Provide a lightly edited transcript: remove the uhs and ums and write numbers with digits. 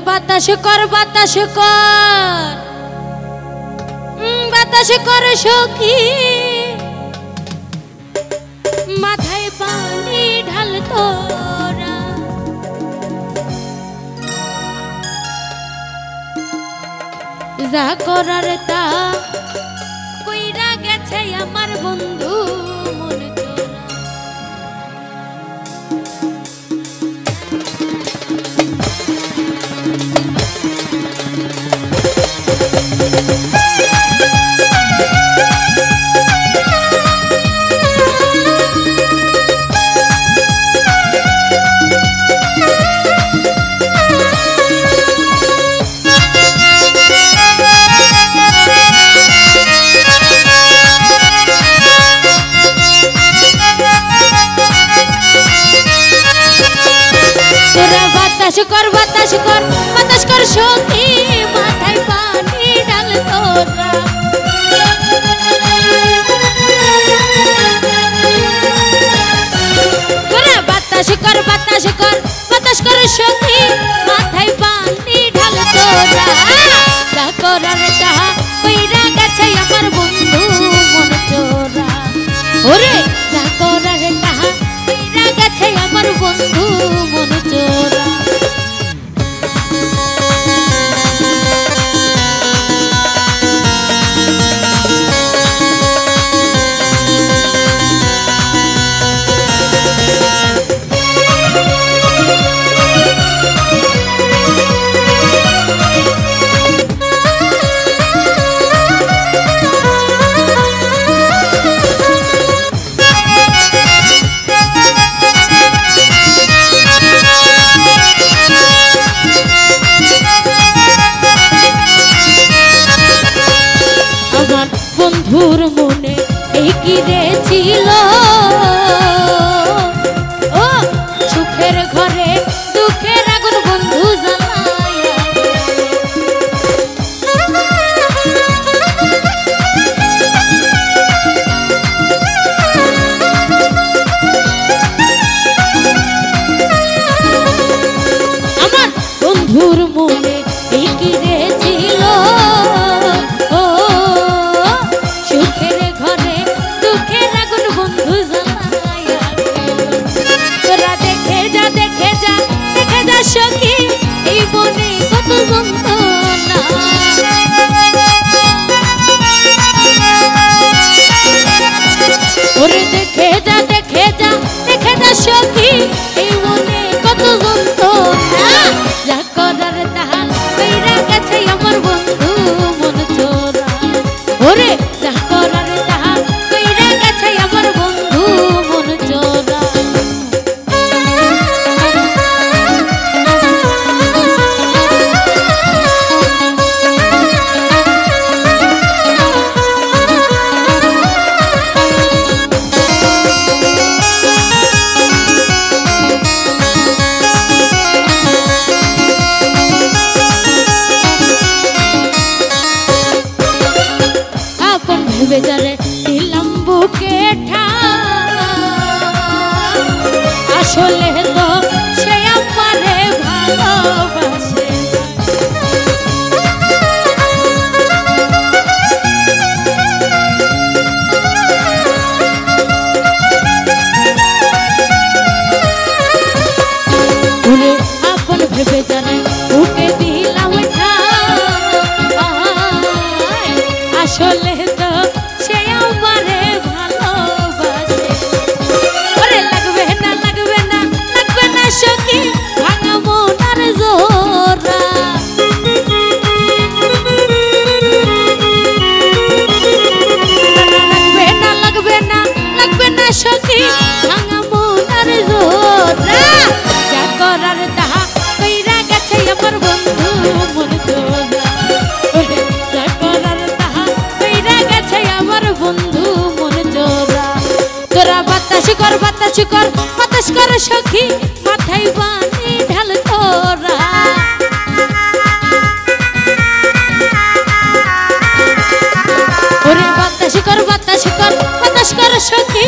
বাতাস কর বাতাস কর বাতাস কর সখী মাথায় পানি ঢাল তোরা যা করার তা কইরা গেছে আমার বন্ধু মন চোরা বাতাস কর বাতাস কর সখী মাথায় পানি ঢাল তোরা বাতাস কর বাতাস কর বাতাস কর সখী মাথায় পানি ঢাল তোরা যা করার তাহা কইরা গেছে আমার বন্ধু মন চোরা ওরে যা করার তাহা কইরা গেছে আমার বন্ধু মন চোরা বন্ধুর মনে এই কি রে ছিল ও সুখের ঘরে দুঃখের আগুন বন্ধু জ্বালায়া আমার বন্ধুর মনে এই কি রে ছিল সখী এই মনে কত যন্ত্রণা ওরে দেখে যা সখী এই মনে কত যন্ত্রণা যা করার তাহা কইরা গেছে আমার বন্ধু মন চোরা ওরে যা করার তাহা কইরা গেছে আমার বন্ধু মন চোরা বেজারে দিলাম বুকে আসলে তো সে আমারে ভালোবাসে উনি আপন ভেবে জানে বুকে দিলাম আসলে সখী ভাঙা মনার জোরা লাগবে না সখী ভাঙা মনার জোরা যা করার তাহা কইরা গেছে আমার বন্ধু মন চোরা যা করার তাহা কইরা গেছে আমার বন্ধু মন চোরা তোরা বাতাস কর বাতাস কর বাতাস কর সখী মাথায় পানি ঢাল তোরা ওরে বাতাস কর বাতাস কর বাতাস কর সখী